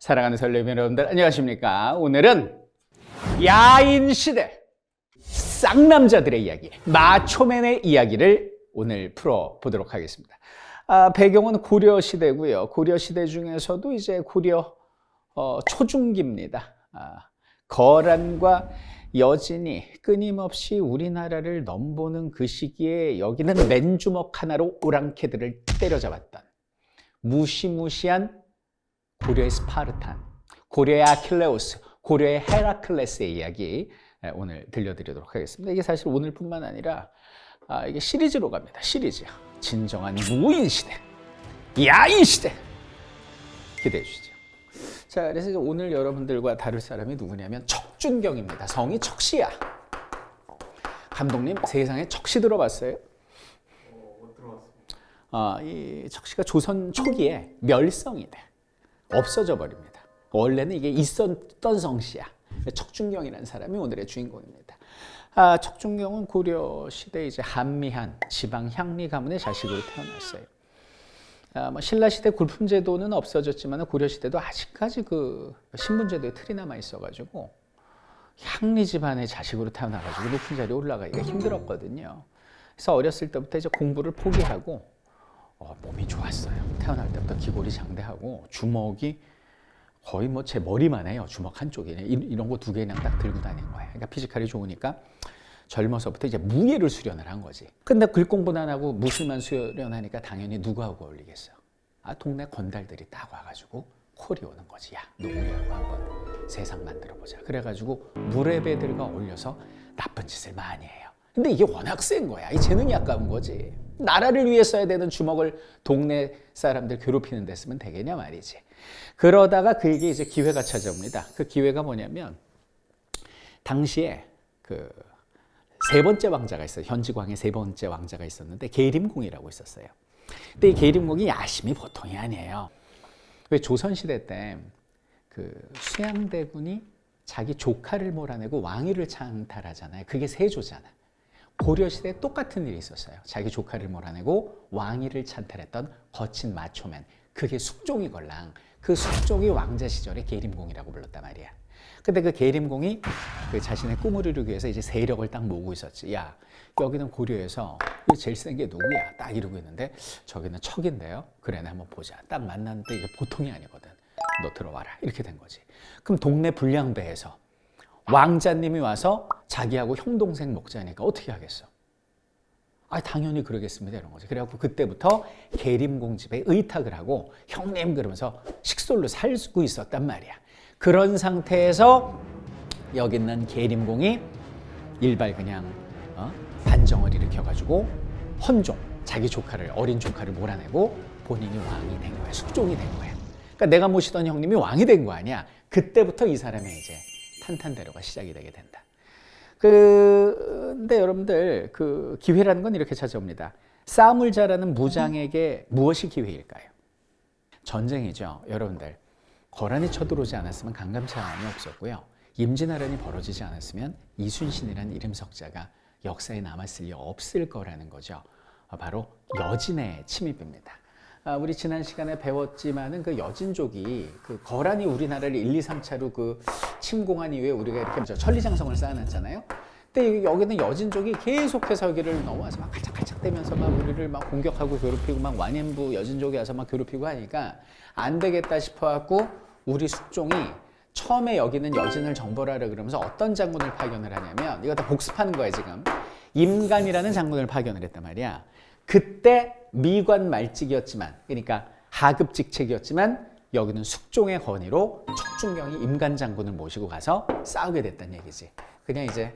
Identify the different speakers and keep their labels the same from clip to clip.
Speaker 1: 사랑하는 설레미 여러분들 안녕하십니까? 오늘은 야인시대 쌍남자들의 이야기, 마초맨의 이야기를 오늘 풀어보도록 하겠습니다. 배경은 고려시대고요. 고려시대 중에서도 이제 고려 초중기입니다. 거란과 여진이 끊임없이 우리나라를 넘보는 그 시기에 여기는 맨주먹 하나로 오랑캐들을 때려잡았던 무시무시한 고려의 스파르탄, 고려의 아킬레우스, 고려의 헤라클레스의 이야기 오늘 들려드리도록 하겠습니다. 이게 사실 오늘뿐만 아니라 이게 시리즈로 갑니다. 시리즈. 진정한 무인시대, 야인시대 기대해 주시죠. 자, 그래서 오늘 여러분들과 다룰 사람이 누구냐면 척준경입니다. 성이 척시야. 감독님, 세상에 척시 들어봤어요?
Speaker 2: 못 들어봤습니다.
Speaker 1: 이 척시가 조선 초기에 멸성이 돼. 없어져 버립니다. 원래는 이게 있었던 성씨야. 척준경이라는 사람이 오늘의 주인공입니다. 척준경은 고려 시대 이제 한미한 지방 향리 가문의 자식으로 태어났어요. 신라 시대 굴품 제도는 없어졌지만 고려 시대도 아직까지 그 신분 제도의 틀이 남아 있어가지고 향리 집안의 자식으로 태어나가지고 높은 자리에 올라가기가 힘들었거든요. 그래서 어렸을 때부터 이제 공부를 포기하고 몸이 좋았어요. 태어날 때부터 기골이 장대하고 주먹이 거의 뭐 제 머리만 해요. 주먹 한쪽에 이런 거 두 개 그냥 딱 들고 다닌 거예요. 그러니까 피지컬이 좋으니까 젊어서부터 이제 무예를 수련을 한 거지. 근데 글 공부는 안 하고 무술만 수련하니까 당연히 누구하고 어울리겠어? 동네 건달들이 딱 와가지고 콜이 오는 거지. 야, 너 무예하고 한번 세상 만들어보자. 그래가지고 무례배들과 어울려서 나쁜 짓을 많이 해요. 근데 이게 워낙 센 거야. 이 재능이 아까운 거지. 나라를 위해 써야 되는 주먹을 동네 사람들 괴롭히는 데 쓰면 되겠냐 말이지. 그러다가 그에게 이제 기회가 찾아옵니다. 그 기회가 뭐냐면 당시에 그 세 번째 왕자가 있어요. 현지광의 세 번째 왕자가 있었는데 계림공이라고 있었어요. 근데 이 계림공이 야심이 보통이 아니에요. 왜 조선시대 때 그 수양대군이 자기 조카를 몰아내고 왕위를 찬탈하잖아요. 그게 세조잖아. 고려시대에 똑같은 일이 있었어요. 자기 조카를 몰아내고 왕위를 찬탈했던 거친 마초맨. 그게 숙종이걸랑. 그 숙종이 왕자 시절에 계림공이라고 불렀단 말이야. 근데 그 계림공이 그 자신의 꿈을 이루기 위해서 이제 세력을 딱 모으고 있었지. 야, 여기는 고려에서 제일 센 게 누구야? 딱 이러고 있는데 저기는 척인데요. 그래, 나 한번 보자. 딱 만났는데 이게 보통이 아니거든. 너 들어와라. 이렇게 된 거지. 그럼 동네 불량배에서 왕자님이 와서 자기하고 형 동생 먹자니까 어떻게 하겠어? 당연히 그러겠습니다. 이런 거지. 그래갖고 그때부터 계림공 집에 의탁을 하고 형님 그러면서 식솔로 살고 있었단 말이야. 그런 상태에서 여기 있는 계림공이 일발 그냥 반정을 일으켜가지고 헌종, 자기 조카를 어린 조카를 몰아내고 본인이 왕이 된 거야. 숙종이 된 거야. 그러니까 내가 모시던 형님이 왕이 된 거 아니야. 그때부터 이 사람의 이제 탄탄대로가 시작이 되게 된다. 근데 여러분들 그 기회라는 건 이렇게 찾아옵니다. 싸움을 잘하는 무장에게 무엇이 기회일까요? 전쟁이죠. 여러분들 거란이 쳐들어오지 않았으면 강감찬이 없었고요. 임진왜란이 벌어지지 않았으면 이순신이라는 이름 석자가 역사에 남았을 리 없을 거라는 거죠. 바로 여진의 침입입니다. 우리 지난 시간에 배웠지만은 그 여진족이 그 거란이 우리나라를 1, 2, 3차로 그 침공한 이후에 우리가 이렇게 천리장성을 쌓아놨잖아요. 근데 여기는 여진족이 계속해서 여기를 넘어와서 막 칼짝칼짝대면서 막 우리를 막 공격하고 괴롭히고 막 완연부 여진족이 와서 막 괴롭히고 하니까 안 되겠다 싶어갖고 우리 숙종이 처음에 여기는 여진을 정벌하려 그러면서 어떤 장군을 파견을 하냐면 이거 다 복습하는 거야 지금. 임간이라는 장군을 파견을 했단 말이야. 그때 미관 말직이었지만 그러니까 하급 직책이었지만 여기는 숙종의 건의로 척준경이 임간 장군을 모시고 가서 싸우게 됐다는 얘기지. 그냥 이제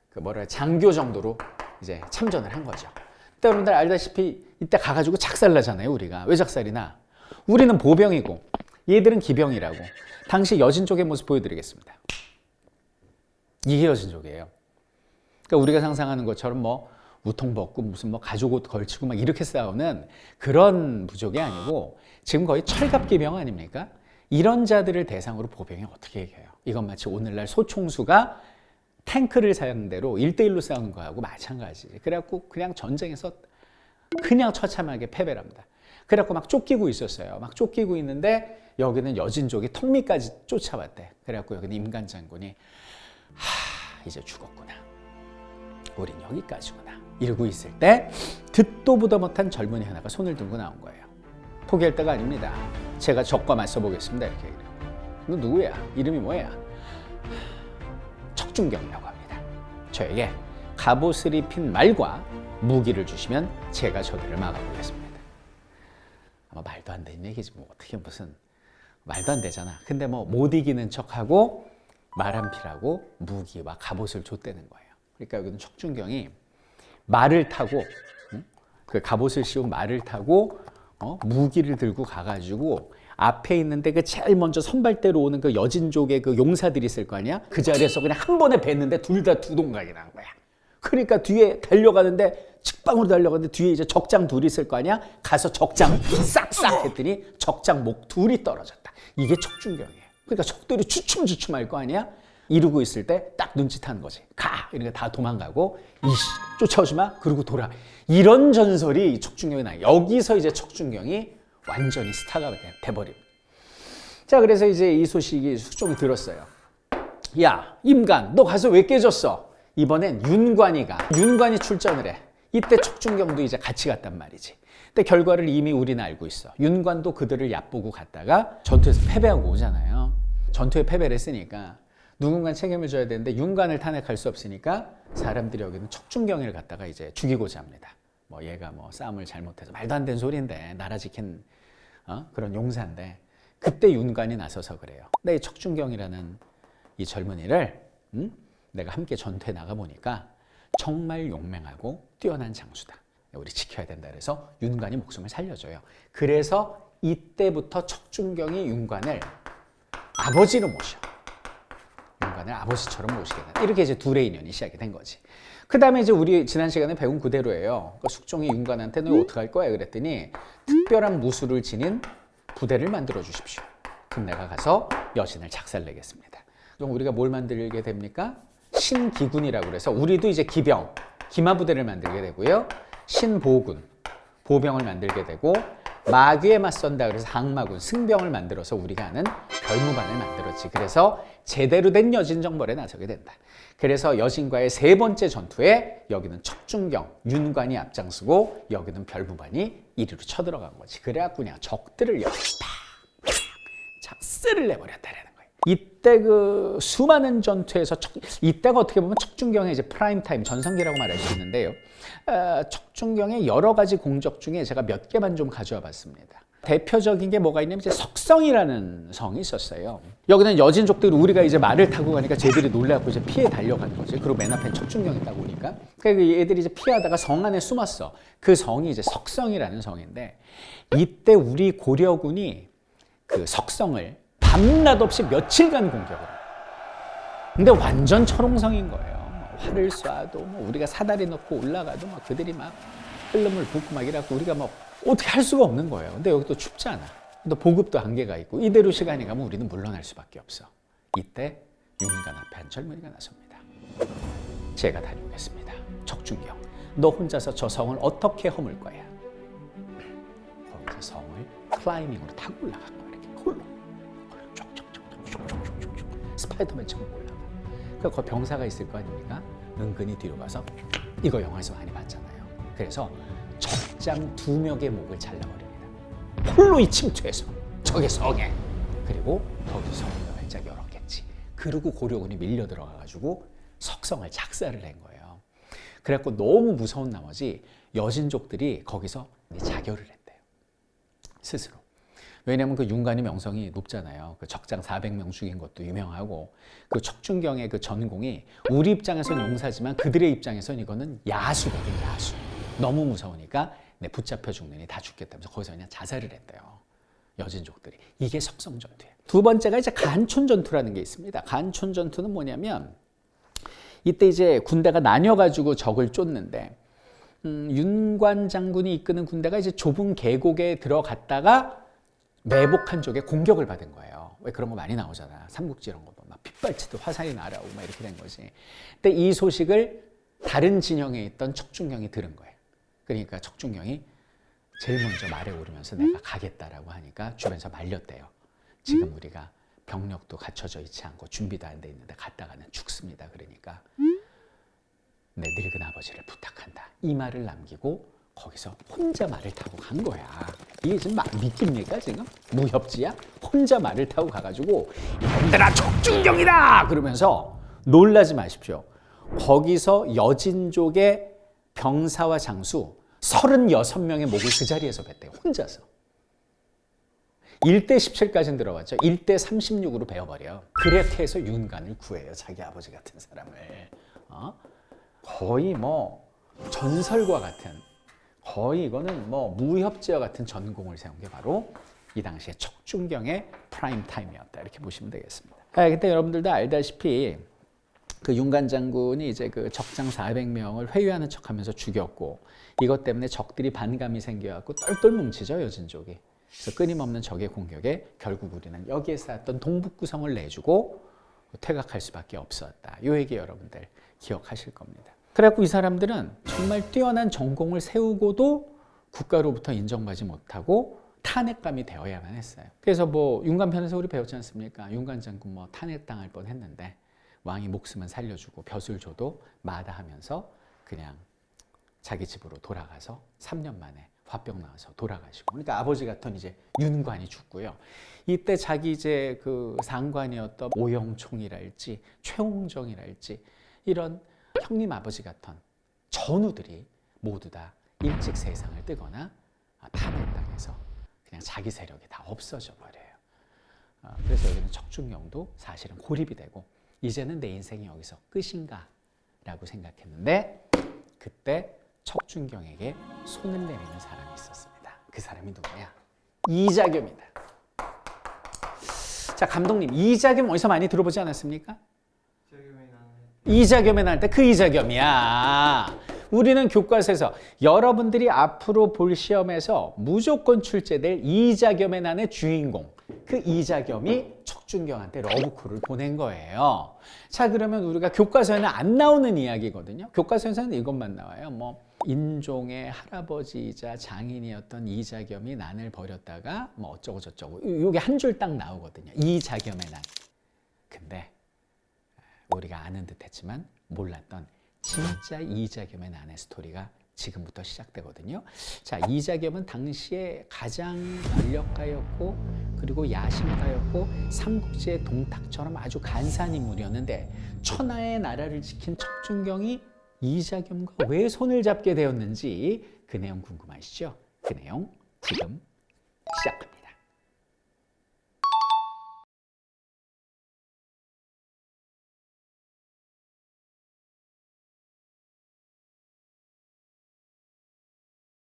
Speaker 1: 그 장교 정도로 이제 참전을 한 거죠. 근데 여러분들 알다시피 이때 가가지고 작살나잖아요. 우리가 왜 작살이나? 우리는 보병이고 얘들은 기병이라고. 당시 여진족의 모습 보여드리겠습니다. 이게 여진족이에요. 그러니까 우리가 상상하는 것처럼 뭐 우통 벗고 무슨 뭐 가죽 옷 걸치고 막 이렇게 싸우는 그런 부족이 아니고 지금 거의 철갑기병 아닙니까? 이런 자들을 대상으로 보병이 어떻게 이겨요? 이건 마치 오늘날 소총수가 탱크를 상대로 1대1로 싸우는 거하고 마찬가지. 그래갖고 그냥 전쟁에서 그냥 처참하게 패배를 합니다. 그래갖고 막 쫓기고 있었어요. 막 쫓기고 있는데 여기는 여진족이 턱밑까지 쫓아왔대. 그래갖고 여기는 임간 장군이 이제 죽었구나. 우린 여기까지구나. 이러고 있을 때 듣도 보도 못한 젊은이 하나가 손을 들고 나온 거예요. 포기할 때가 아닙니다. 제가 적과 맞서 보겠습니다. 이렇게 얘기를 해요. 너 누구야? 이름이 뭐야? 척준경이라고 합니다. 저에게 갑옷을 입힌 말과 무기를 주시면 제가 저들을 막아보겠습니다. 아마 말도 안 되는 얘기지 뭐 어떻게 무슨 말도 안 되잖아. 근데 뭐 못 이기는 척하고 말 한 필하고 무기와 갑옷을 줬다는 거예요. 그러니까 여기는 척준경이 말을 타고 그 갑옷을 씌운 말을 타고 무기를 들고 가가지고 앞에 있는데 그 제일 먼저 선발대로 오는 그 여진족의 그 용사들이 있을 거 아니야? 그 자리에서 그냥 한 번에 뱉는데 둘 다 두동강이 난 거야. 그러니까 뒤에 달려가는데 직방으로 달려가는데 뒤에 이제 적장 둘이 있을 거 아니야? 가서 적장 싹싹 했더니 적장 목 둘이 떨어졌다. 이게 척준경이에요. 그러니까 적들이 주춤주춤할 거 아니야? 이러고 있을 때 딱 눈짓하는 거지. 가! 이러니까 다 도망가고 이씨 쫓아오지 마. 그러고 돌아. 이런 전설이 척준경이 나요. 여기서 이제 척준경이 완전히 스타가 돼버립니다. 자, 그래서 이제 이 소식이 숙종이 들었어요. 야, 임간, 너 가서 왜 깨졌어? 이번엔 윤관이 출전을 해. 이때 척준경도 이제 같이 갔단 말이지. 근데 결과를 이미 우리는 알고 있어. 윤관도 그들을 얕보고 갔다가 전투에서 패배하고 오잖아요. 전투에 패배를 했으니까 누군가 책임을 져야 되는데 윤관을 탄핵할 수 없으니까 사람들이 여기는 척준경을 갖다가 이제 죽이고자 합니다. 뭐 얘가 뭐 싸움을 잘못해서 말도 안 되는 소리인데 나라 지킨 그런 용사인데 그때 윤관이 나서서 그래요. 근데 이 척준경이라는 이 젊은이를 내가 함께 전투에 나가보니까 정말 용맹하고 뛰어난 장수다. 우리 지켜야 된다. 그래서 윤관이 목숨을 살려줘요. 그래서 이때부터 척준경이 윤관을 아버지로 모셔. 윤관을 아버지처럼 모시게 된다. 이렇게 이제 둘의 인연이 시작이 된 거지. 그 다음에 이제 우리 지난 시간에 배운 그대로예요. 그러니까 숙종이 윤관한테 너 어떻게 할 거야? 그랬더니 특별한 무술을 지닌 부대를 만들어 주십시오. 그럼 내가 가서 여신을 작살내겠습니다. 그럼 우리가 뭘 만들게 됩니까? 신기군이라고 그래서 우리도 이제 기병, 기마부대를 만들게 되고요. 신보군, 보병을 만들게 되고 마귀에 맞선다 그래서 항마군, 승병을 만들어서 우리가 아는 별무반을 만들었지. 그래서 제대로 된 여진정벌에 나서게 된다. 그래서 여진과의 세 번째 전투에 여기는 척준경, 윤관이 앞장서고 여기는 별무반이 이리로 쳐들어간 거지. 그래갖고 그냥 적들을 여기 팍 작스를 내버렸다라는 거예요. 이때 그 수많은 전투에서 이때가 어떻게 보면 척준경의 이제 프라임 타임 전성기라고 말할 수 있는데요. 척준경의 여러 가지 공적 중에 제가 몇 개만 좀 가져와 봤습니다. 대표적인 게 뭐가 있냐면 이제 석성이라는 성이 있었어요. 여기는 여진족들이 우리가 이제 말을 타고 가니까 쟤들이 놀라고 이제 피해 달려가는 거지. 그리고 맨 앞에 척준경이 있다고 보니까. 그러니까 얘들이 이제 피하다가 성 안에 숨었어. 그 성이 이제 석성이라는 성인데 이때 우리 고려군이 그 석성을 밤낮 없이 며칠간 공격을 해요. 근데 완전 철옹성인 거예요. 활을 쏴도 뭐 우리가 사다리 넣고 올라가도 막 그들이 막 흘름을 붓고 막 이래갖고 우리가 뭐 어떻게 할 수가 없는 거예요. 근데 여기 또 춥잖아. 또 보급도 한계가 있고 이대로 시간이 가면 우리는 물러날 수밖에 없어. 이때 윤관 앞에 한 젊은이가 나섭니다. 제가 다녀오겠습니다. 척준경, 너 혼자서 저 성을 어떻게 허물 거야? 거기서 성을 클라이밍으로 타고 올라간 거야. 이렇게 홀로. 스파이더맨처럼 올라가. 그러니까 그 병사가 있을 거 아닙니까? 은근히 뒤로 가서 이거 영화에서 많이 봤잖아요. 그래서 적장 2명의 목을 잘라버립니다. 홀로 이 침투해서 적의 성에. 그리고 거기서 성을 활짝 열었겠지. 그리고 고려군이 밀려 들어가가지고 석성을 작살을 낸 거예요. 그래갖고 너무 무서운 나머지 여진족들이 거기서 자결을 했대요. 스스로. 왜냐하면 그 윤관이 명성이 높잖아요. 그 적장 400명 죽인 것도 유명하고 그 척준경의 그 전공이 우리 입장에선 용사지만 그들의 입장에선 이거는 야수거든, 야수. 너무 무서우니까 내 붙잡혀 죽느니 다 죽겠다면서 거기서 그냥 자살을 했대요. 여진족들이. 이게 석성 전투예요. 두 번째가 이제 간촌 전투라는 게 있습니다. 간촌 전투는 뭐냐면 이때 이제 군대가 나뉘어가지고 적을 쫓는데 윤관 장군이 이끄는 군대가 이제 좁은 계곡에 들어갔다가 매복한 쪽에 공격을 받은 거예요. 왜 그런 거 많이 나오잖아. 삼국지 이런 거 막 핏발치듯 화살이 날아오고 막 이렇게 된 거지. 근데 이 소식을 다른 진영에 있던 척준경이 들은 거예요. 그러니까 척준경이 제일 먼저 말에 오르면서 내가 가겠다라고 하니까 주변에서 말렸대요. 지금 우리가 병력도 갖춰져 있지 않고 준비도 안 돼 있는데 갔다가는 죽습니다. 그러니까 내 늙은 아버지를 부탁한다. 이 말을 남기고 거기서 혼자 말을 타고 간 거야. 이게 지금 믿깁니까 지금? 무협지야? 혼자 말을 타고 가가지고 이놈들아 촉중경이다! 그러면서 놀라지 마십시오. 거기서 여진족의 병사와 장수 36명의 목을 그 자리에서 뱉대요. 혼자서. 1대 17까지는 들어왔죠. 1대 36으로 베어버려. 그렇게 해서 윤관을 구해요. 자기 아버지 같은 사람을. 거의 뭐 전설과 같은, 거의 이거는 뭐 무협지와 같은 전공을 세운 게 바로 이 당시에 척준경의 프라임 타임이었다. 이렇게 보시면 되겠습니다. 그때 여러분들도 알다시피 그 윤관 장군이 이제 그 적장 400명을 회유하는 척하면서 죽였고, 이것 때문에 적들이 반감이 생겨갖고 똘똘 뭉치죠, 여진족이. 그래서 끊임없는 적의 공격에 결국 우리는 여기에 쌓았던 동북구성을 내주고 퇴각할 수밖에 없었다. 이 얘기 여러분들 기억하실 겁니다. 그래갖고 이 사람들은 정말 뛰어난 전공을 세우고도 국가로부터 인정받지 못하고 탄핵감이 되어야만 했어요. 그래서 뭐 윤관 편에서 우리 배웠지 않습니까? 윤관 장군 뭐 탄핵당할 뻔했는데 왕이 목숨은 살려주고 벼슬 줘도 마다하면서 그냥 자기 집으로 돌아가서 3년 만에 화병 나와서 돌아가시고, 그러니까 아버지 같은 이제 윤관이 죽고요. 이때 자기 이제 그 상관이었던 오영총이랄지 최홍정이랄지 이런 형님 아버지 같은 전우들이 모두 다 일찍 세상을 뜨거나 탄핵당해서 그냥 자기 세력이 다 없어져 버려요. 그래서 여기는 척준경도 사실은 고립이 되고 이제는 내 인생이 여기서 끝인가 라고 생각했는데, 그때 척준경에게 손을 내미는 사람이 있었습니다. 그 사람이 누구냐? 이자겸이다. 자, 감독님, 이자겸 어디서 많이 들어보지 않았습니까? 이자겸에 나올 때 그 이자겸이야. 우리는 교과서에서 여러분들이 앞으로 볼 시험에서 무조건 출제될 이자겸의 난의 주인공, 그 이자겸이 척준경한테 러브콜을 보낸 거예요. 자, 그러면 우리가 교과서에는 안 나오는 이야기거든요. 교과서에서는 이것만 나와요. 뭐 인종의 할아버지이자 장인이었던 이자겸이 난을 벌였다가 뭐 어쩌고 저쩌고, 이게 한 줄 딱 나오거든요. 이자겸의 난. 근데 우리가 아는 듯 했지만 몰랐던 진짜 이자겸의 난의 스토리가 지금부터 시작되거든요. 자, 이자겸은 당시에 가장 권력가였고, 그리고 야심가였고, 삼국지의 동탁처럼 아주 간사한 인물이었는데, 천하의 나라를 지킨 척준경이 이자겸과 왜 손을 잡게 되었는지 그 내용 궁금하시죠? 그 내용 지금